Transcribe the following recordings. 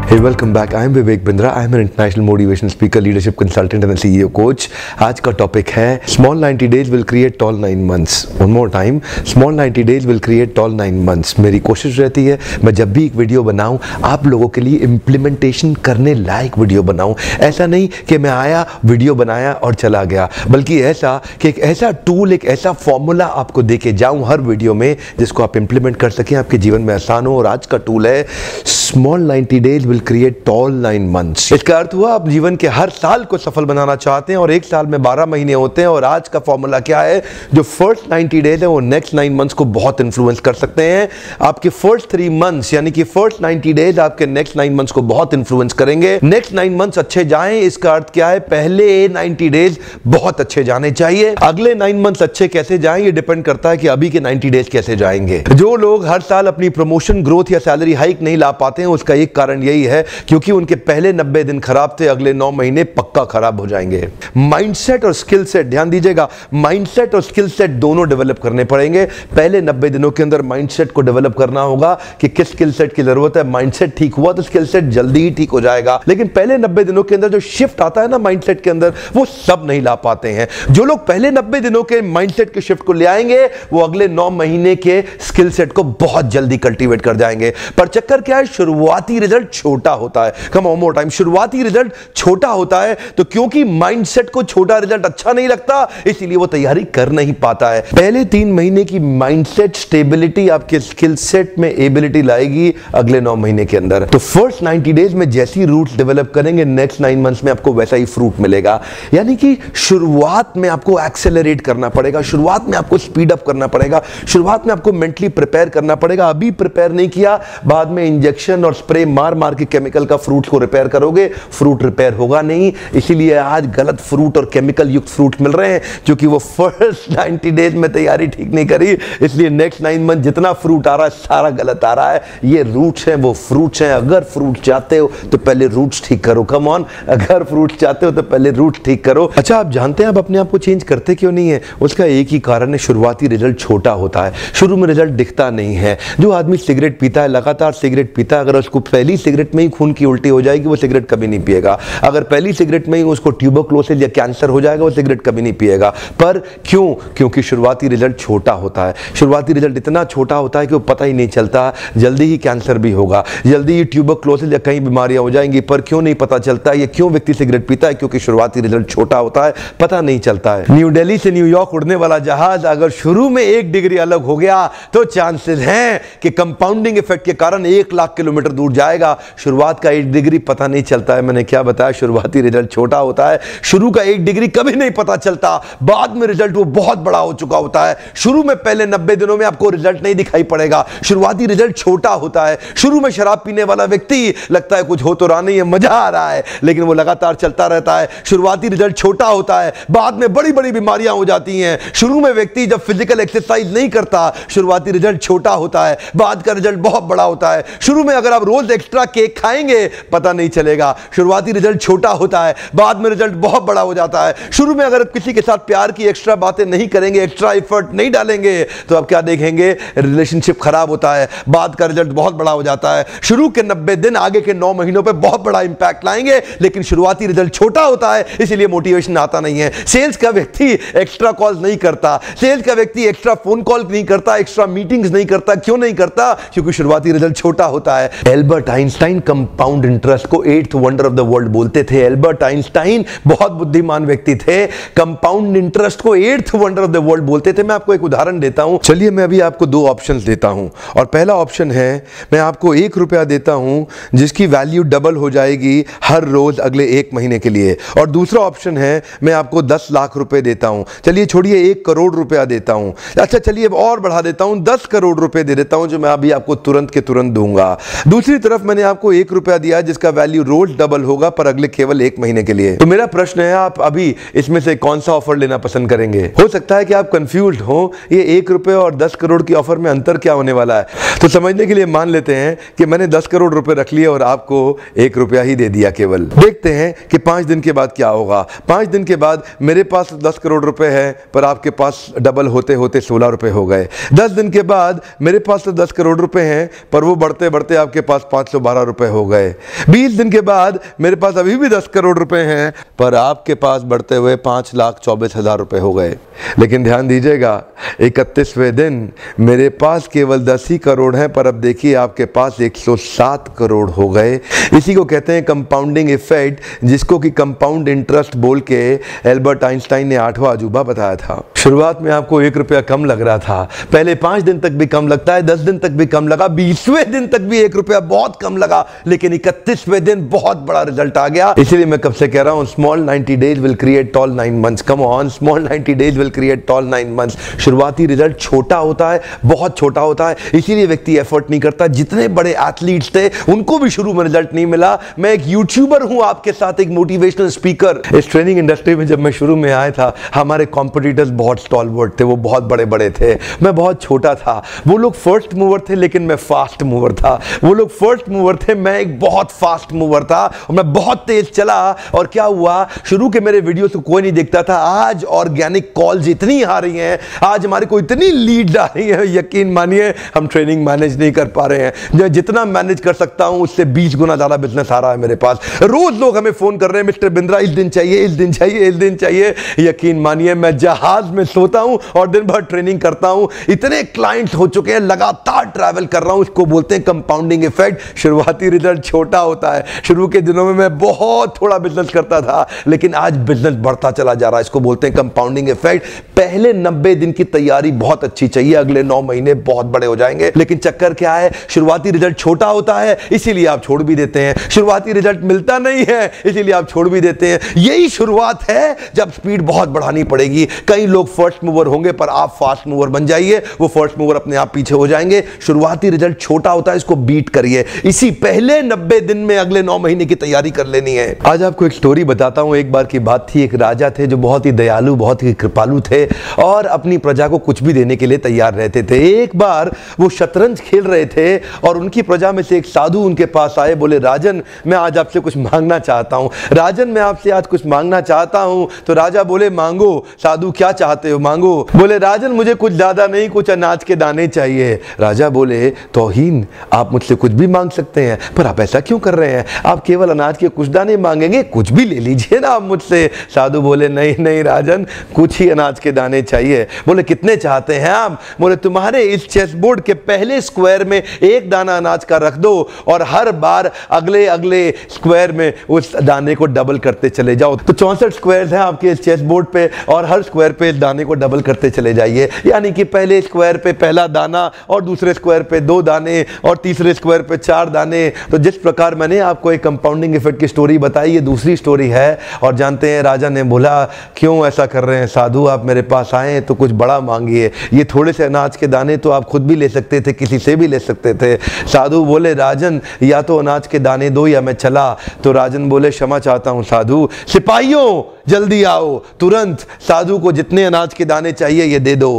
Hey, welcome back. I am Vivek Bindra. I am an international motivational speaker, leadership consultant and a CEO coach. आज का topic है Small 90 days will create tall 9 months. One more time. Small 90 days will create tall 9 months. मेरी कोशिश रहती है मैं जब भी एक वीडियो बनाऊं आप लोगों के लिए इम्प्लीमेंटेशन करने लायक वीडियो बनाऊं। ऐसा नहीं कि मैं आया वीडियो बनाया और चला गया, बल्कि ऐसा कि एक ऐसा टूल, एक ऐसा फॉर्मूला आपको दे के जाऊं हर वीडियो में जिसको आप इम्प्लीमेंट कर सकें, आपके जीवन में आसान हो। और आज का टूल है Small 90 days will create tall 9 months। इसका अर्थ हुआ आप जीवन के हर साल को सफल बनाना चाहते हैं और एक साल में 12 महीने होते हैं। और आज का फॉर्मूला क्या है? जो फर्स्ट 90 डेज है वो नेक्स्ट 9 मंथ्स को बहुत इन्फ्लुएंस कर सकते हैं। आपके फर्स्ट 3 मंथ्स यानी कि फर्स्ट 90 डेज आपके नेक्स्ट 9 मंथ्स को बहुत इन्फ्लुएंस करेंगे। नेक्स्ट 9 मंथ्स अच्छे जाएं, इसका अर्थ क्या है? पहले 90 डेज बहुत अच्छे जाने चाहिए। अगले 9 मंथ्स अच्छे कैसे जाएं ये डिपेंड करता है कि अभी के 90 डेज कैसे जाएंगे। जो लोग हर साल अपनी प्रमोशन, ग्रोथ या सैलरी हाइक नहीं ला पाते हैं उसका एक कारण यही है क्योंकि उनके पहले 90 दिन खराब थे, अगले 9 महीने पक्का खराब हो जाएंगे। माइंडसेट और स्किल सेट, ध्यान दीजिएगा, माइंडसेट और स्किल सेट दोनों डेवलप करने पड़ेंगे। पहले 90 दिनों के अंदर माइंडसेट को डेवलप करना होगा कि किस स्किल सेट की जरूरत है। माइंडसेट ठीक हुआ तो स्किल सेट जल्दी ही ठीक हो जाएगा, लेकिन पहले 90 दिनों के अंदर जो शिफ्ट आता है ना माइंडसेट के अंदर, वो सब नहीं ला पाते हैं। जो लोग पहले 90 दिनों के माइंडसेट के शिफ्ट को ले आएंगे वो अगले 9 महीने के स्किल सेट को बहुत जल्दी कल्टीवेट कर जाएंगे। पर चक्कर क्या है? शुरुआती रिजल्ट छोटा होता है। कम ऑन मोर टाइम, शुरुआती रिजल्ट छोटा होता है तो क्योंकि माइंडसेट को छोटा रिजल्ट अच्छा नहीं लगता इसलिए वो तैयारी कर नहीं पाता है। पहले 3 महीने की माइंडसेट स्टेबिलिटी आपके स्किल सेट में एबिलिटी लाएगी अगले 9 महीने के अंदर। तो फर्स्ट 90 डेज में जैसी रूट्स डेवलप करेंगे नेक्स्ट 9 मंथ्स में आपको वैसा ही फ्रूट मिलेगा। यानी कि शुरुआत में आपको एक्सेलरेट करना पड़ेगा, शुरुआत में आपको स्पीड अप करना पड़ेगा, शुरुआत में आपको मेंटली प्रिपेयर करना पड़ेगा। अभी प्रिपेयर नहीं किया, बाद में इंजेक्शन और स्प्रे मार मार के केमिकल का फ्रूट को रिपेयर करोगे, फ्रूट रिपेयर होगा नहीं। इसीलिए आज गलत फ्रूट और केमिकल युक्त फ्रूट मिल रहे हैं क्योंकि वो फर्स्ट 90 डेज में तैयारी ठीक नहीं करी। इसलिए नेक्स्ट 9 मंथ जितना फ्रूट आ रहा है सारा गलत आ रहा है। ये रूट्स हैं, वो फ्रूट्स हैं। अगर फ्रूट चाहते हो तो पहले रूट्स ठीक करो। कम ऑन, अगर फ्रूट चाहते हो तो पहले रूट्स ठीक करो। अच्छा, आप जानते हैं आप अपने आप को चेंज करते क्यों नहीं है? उसका एक ही कारण है, शुरुआती रिजल्ट छोटा होता है, शुरू में रिजल्ट दिखता नहीं है। जो आदमी सिगरेट पीता है, लगातार सिगरेट पीता है, अगर उसको पहली सिगरेट में ही खून की उल्टी हो जाएगी वो सिगरेट कभी नहीं पिएगा। अगर पहली सिगरेट में ही उसको ट्यूबरक्लोसिस या कैंसर हो जाएगा वो सिगरेट कभी नहीं पिएगा। पर क्यों? क्योंकि शुरुआती रिजल्ट छोटा होता है। शुरुआती रिजल्ट इतना छोटा होता है कि वो पता ही नहीं चलता, जल्दी ही कैंसर भी होगा, जल्दी ही ट्यूबरक्लोसिस या कई बीमारियां हो जाएंगी। पर क्यों नहीं पता चलता? ये क्यों व्यक्ति सिगरेट पीता है? क्योंकि शुरुआती रिजल्ट छोटा होता है, पता नहीं चलता है। न्यू दिल्ली से न्यूयॉर्क उड़ने वाला जहाज अगर शुरू में 1 डिग्री अलग हो गया तो चांसेस हैं कि कंपाउंडिंग इफेक्ट के कारण 1 लाख किलोमीटर दूर जाएगा। शुरुआत का 1 डिग्री पता नहीं चलता है। मैंने क्या बताया? शुरुआती रिजल्ट छोटा होता है। शुरू का 1 डिग्री कभी नहीं पता चलता, बाद में रिजल्ट वो बहुत बड़ा हो चुका होता है। शुरू में पहले 90 दिनों में आपको रिजल्ट नहीं दिखाई पड़ेगा, शुरुआती रिजल्ट छोटा होता है। शुरू में शराब पीने वाला व्यक्ति लगता है कुछ हो तो रहा नहीं है, मजा आ रहा है, लेकिन वो लगातार चलता रहता है। शुरुआती रिजल्ट छोटा होता है, बाद में बड़ी बड़ी बीमारियां हो जाती हैं। शुरू में व्यक्ति जब फिजिकल एक्सरसाइज नहीं करता शुरुआती रिजल्ट छोटा होता है, बाद का रिजल्ट बहुत बड़ा होता है। शुरू में अगर आप रोज एक्स्ट्रा केक खाएंगे पता नहीं चलेगा, शुरुआती रिजल्ट छोटा होता है, बाद में रिजल्ट बहुत बड़ा हो जाता है। शुरू में अगर किसी के साथ प्यार की एक्स्ट्रा बातें नहीं करेंगे, एक्स्ट्रा एफर्ट नहीं डालेंगे तो आप क्या देखेंगे? रिलेशनशिप खराब होता है, बाद का रिजल्ट बहुत बड़ा हो जाता है। शुरू के 90 दिन आगे के 9 महीनों पे बहुत बड़ा इंपैक्ट लाएंगे, लेकिन शुरुआती रिजल्ट छोटा होता है इसलिए मोटिवेशन आता नहीं है। सेल्स का व्यक्ति एक्स्ट्रा कॉल्स नहीं करता, सेल्स का व्यक्ति एक्स्ट्रा फोन कॉल नहीं करता, एक्स्ट्रा मीटिंग्स नहीं करता। क्यों नहीं करता? क्योंकि शुरुआती रिजल्ट छोटा होता है। एल्बर्ट आइंस्टाइन कंपाउंड इंटरेस्ट को 8th wonder of the world बोलते थे। एल्बर्ट आइंस्टाइन बहुत बुद्धिमान व्यक्ति थे, कंपाउंड इंटरेस्ट को 8th wonder of the world बोलते थे। मैं आपको एक उदाहरण देता हूं। चलिए मैं अभी आपको 2 ऑप्शंस देता हूं और पहला ऑप्शन है मैं आपको 1 रुपया देता हूं जिसकी वैल्यू डबल हो जाएगी हर रोज अगले 1 महीने के लिए, और दूसरा ऑप्शन है मैं आपको 10 लाख रुपए देता हूं। चलिए छोड़िए 1 करोड़ रुपया देता हूं। अच्छा चलिए अब और बढ़ा देता हूं, 10 करोड़ रुपए दे देता हूं जो मैं अभी आपको तुरंत के तुरंत दूंगा। दूसरी तरफ मैंने आपको 1 रुपया दिया जिसका वैल्यू रोज डबल होगा पर अगले केवल 1 महीने के लिए। तो मेरा प्रश्न है आप अभी इसमें से कौन सा ऑफर लेना पसंद करेंगे? हो सकता है कि आप कंफ्यूज्ड हो, ये 1 रुपए और 10 करोड़ की ऑफर में अंतर क्या होने वाला है। तो समझने के लिए मान लेते हैं कि मैंने 10 करोड़ रुपए रख लिए और आपको 1 रुपया ही दे दिया केवल। देखते हैं कि 5 दिन के बाद क्या होगा। 5 दिन के बाद मेरे पास 10 करोड़ रुपए है पर आपके पास डबल होते होते 16 रुपए हो गए। 10 दिन के बाद मेरे पास तो 10 करोड़ रुपए हैं पर वो बढ़ते बढ़ते आपके पास 512 रुपए हो गए। 20 दिन के बाद मेरे पास अभी भी 10 करोड़ रुपए हैं, पर आपके पास बढ़ते हुए 5,24,000 रुपए हो गए। लेकिन ध्यान दीजिएगा, 31वें दिन मेरे पास केवल 10 ही करोड़ हैं, पर अब देखिए आपके पास 107 करोड़ हो गए। इसी को कहते हैं कंपाउंडिंग इफेक्ट, जिसको कि कंपाउंड इंटरेस्ट बोल के एल्बर्ट आइंस्टाइन ने 8वां अजूबा बताया था। शुरुआत में आपको 1 रुपया कम लग रहा था, पहले 5 दिन तक भी कम लगता है, 10 दिन तक भी कम लगा, 20वें दिन तक भी 1 रुपया बहुत कम लगा, लेकिन 31वें दिन बहुत बड़ा रिजल्ट आ गया। इसीलिए मैं कब से कह रहा हूं, small 90 days will create tall 9 months. Come on, small 90 days will create tall 9 months. शुरुआती रिजल्ट छोटा होता है, बहुत छोटा होता है, इसीलिए व्यक्ति एफर्ट नहीं करता। जितने बड़े एथलीट्स थे उनको भी शुरू में रिजल्ट नहीं मिला। मैं एक यूट्यूबर हूं, आपके साथ एक मोटिवेशनल स्पीकर। इस ट्रेनिंग इंडस्ट्री में जब मैं शुरू में आया था, हमारे कॉम्पिटिटर्स बहुत स्टॉलवर्ड थे, वो बहुत बड़े बड़े थे, मैं बहुत छोटा था। वो लोग फर्स्ट मूवर थे, लेकिन मैं फास्ट मूवर था। वो लोग फर्स्ट मूवर थे, मैं एक बहुत फास्ट मूवर था, और मैं बहुत तेज चला। और क्या हुआ, शुरू के मेरे वीडियोस को कोई नहीं देखता था। आज ऑर्गेनिक कॉल्स इतनी आ रही हैं, आज हमारे को इतनी लीड आ रही है, यकीन मानिए हम ट्रेनिंग मैनेज नहीं कर पा रहे हैं। जितना मैनेज कर सकता हूं उससे 20 गुना ज्यादा बिजनेस आ रहा है मेरे पास। रोज लोग हमें फोन कर रहे हैं, मिस्टर बिंद्रा इस दिन चाहिए, इस दिन चाहिए, इस दिन चाहिए। यकीन मानिए मैं जहाज में सोता हूं और दिन भर ट्रेनिंग करता हूं। इतने क्लाइंट्स हो चुके हैं, लगातार ट्रैवल कर रहा हूं। इसको बोलते हैं कंपाउंडिंग इफेक्ट। शुरुआती रिजल्ट छोटा होता है। शुरू के दिनों में मैं बहुत थोड़ा बिजनेस करता था, लेकिन आज बिजनेस बढ़ता चला जा रहा है। इसको बोलते हैं कंपाउंडिंग इफेक्ट। पहले 90 दिन की तैयारी बहुत अच्छी चाहिए, अगले 9 महीने बहुत बड़े हो जाएंगे। लेकिन चक्कर क्या है, शुरुआती रिजल्ट छोटा होता है, इसीलिए आप छोड़ भी देते हैं। शुरुआती रिजल्ट मिलता नहीं है, इसीलिए आप छोड़ भी देते हैं। यही शुरुआत है, जब स्पीड बहुत बढ़ानी पड़ेगी। कई लोग फर्स्ट मूवर होंगे, पर आप फास्ट मूवर बन जाइए, वो फर्स्ट मूवर अपने आप पीछे हो जाएंगे। शुरुआती रिजल्ट छोटा होता है, इसको बीट करिए। इसी पहले 90 दिन में अगले 9 महीने की तैयारी कर लेनी है। आज आपको एक स्टोरी बताता हूं। एक बार की बात थी, एक राजा थे जो बहुत ही दयालु, बहुत ही कृपालु थे और अपनी प्रजा को कुछ भी देने के लिए तैयार रहते थे। एक बार वो शतरंज खेल रहे थे और उनकी प्रजा में से एक साधु उनके पास आए, बोले राजन मैं आज आपसे कुछ मांगना चाहता हूं। राजन मैं आपसे आज कुछ मांगना चाहता हूं। तो राजा बोले मांगो। साधु क्या चाहते हो, मांगो। बोले राजन मुझे कुछ ज्यादा नहीं, कुछ अनाज के दाने चाहिए। राजा बोले तौहीन, आप मुझसे कुछ भी मांग सकते हैं, पर आप ऐसा क्यों कर रहे हैं? आप केवल अनाज के कुछ दाने मांगेंगे, कुछ भी ले लीजिए ना आप मुझसे। साधु बोले नहीं नहीं राजन, कुछ ही अनाज के दाने चाहिए। बोले कितने चाहते हैं आप? बोले तुम्हारे इस चेस बोर्ड के पहले स्क्वायर में एक दाना अनाज का रख दो और हर बार अगले अगले स्क्वायर में उस दाने को डबल करते चले जाओ। तो 64 स्क्वायर्स हैं आपके इस चेस बोर्ड पे और हर स्क्वायर पे इस दाने को डबल करते चले जाइए। यानी कि पहले स्क्वायर पे पहला दाना और दूसरे स्क्वायर पे 2 दाने और तीसरे स्क्वायर पे 4 दाने। तो जिस प्रकार मैंने आपको एक कंपाउंडिंग इफेक्ट की स्टोरी बताई, ये दूसरी स्टोरी है। और जानते हैं राजा ने बोला क्यों ऐसा कर रहे हैं साधु, आप मेरे पास आए तो कुछ बड़ा मांगिए। ये थोड़े से अनाज के दाने तो आप खुद भी ले सकते थे, किसी से भी ले सकते थे। साधु बोले राजन या तो अनाज के दाने दो या मैं चला। तो राजन बोले क्षमा चाहता हूं साधु, सिपाहियों जल्दी आओ तुरंत, साधु को जितने अनाज के दाने चाहिए ये दे दो।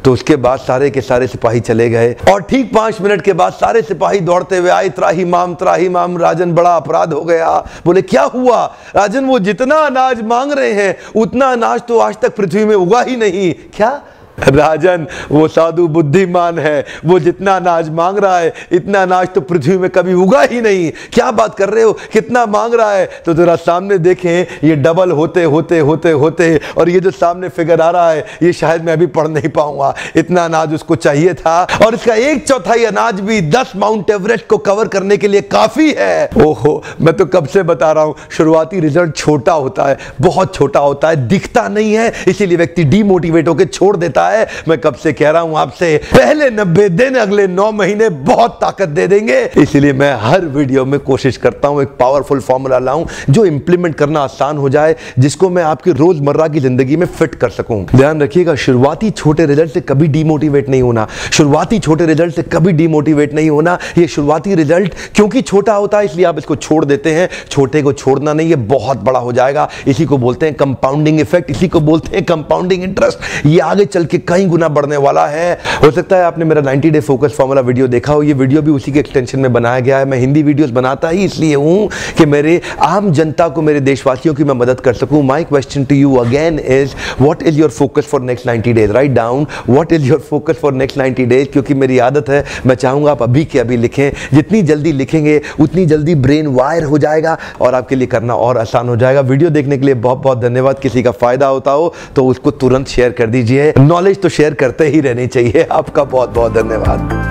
तो उसके बाद सारे के सारे सिपाही चले गए और ठीक 5 मिनट के बाद सारे सिपाही दौड़ते हुए आए, त्राही माम राजन बड़ा अपराध हो गया। बोले क्या हुआ? राजन वो जितना अनाज मांग रहे हैं उतना अनाज तो आज तक पृथ्वी में उगा ही नहीं। क्या? राजन वो साधु बुद्धिमान है, वो जितना अनाज मांग रहा है इतना अनाज तो पृथ्वी में कभी उगा ही नहीं। क्या बात कर रहे हो, कितना मांग रहा है? तो जरा सामने देखें, ये डबल होते होते होते होते और ये जो सामने फिगर आ रहा है ये शायद मैं अभी पढ़ नहीं पाऊंगा। इतना अनाज उसको चाहिए था और इसका 1/4 अनाज भी 10 माउंट एवरेस्ट को कवर करने के लिए काफी है। ओहो, मैं तो कब से बता रहा हूं, शुरुआती रिजल्ट छोटा होता है, बहुत छोटा होता है, दिखता नहीं है, इसीलिए व्यक्ति डीमोटिवेट होकर छोड़ देता है। मैं कब से कह रहा हूं आपसे, पहले 90 दिन अगले 9 महीने बहुत ताकत दे देंगे। इसलिए मैं हर वीडियो में कोशिश करता हूं एक पावरफुल फॉर्मूला लाऊं जो इंप्लीमेंट करना आसान हो जाए, जिसको मैं आपकी रोजमर्रा की जिंदगी में फिट कर सकूं। ध्यान रखिएगा, शुरुआती छोटे रिजल्ट से कभी डीमोटिवेट नहीं होना। शुरुआती छोटे रिजल्ट से कभी डीमोटिवेट नहीं होना। ये शुरुआती रिजल्ट क्योंकि छोटा होता है इसलिए आप इसको छोड़ देते हैं। छोटे को छोड़ना नहीं, ये बहुत बड़ा हो जाएगा। इसी को बोलते हैं कंपाउंडिंग इफेक्ट, इसी को बोलते हैं कंपाउंडिंग इंटरेस्ट। ये आगे चल के के कई गुना बढ़ने वाला है। हो सकता है आपने मेरा 90 डे फोकस फॉर्मूला वीडियो देखा हो, ये वीडियो भी उसी के एक्सटेंशन में बनाया गया है। मैं हिंदी वीडियोस बनाता ही इसलिए हूं कि मेरे आम जनता को, मेरे देशवासियों की मैं मदद कर सकूं। My question to you again is what is your focus for next 90 days? Write down what is your focus for next 90 days, क्योंकि मेरी आदत है, मैं चाहूंगा आप अभी के अभी लिखें। जितनी जल्दी लिखेंगे उतनी जल्दी ब्रेन वायर हो जाएगा और आपके लिए करना और आसान हो जाएगा। वीडियो देखने के लिए बहुत बहुत धन्यवाद। किसी का फायदा होता हो तो उसको तुरंत शेयर कर दीजिए। नॉलेज तो शेयर करते ही रहनी चाहिए। आपका बहुत बहुत धन्यवाद।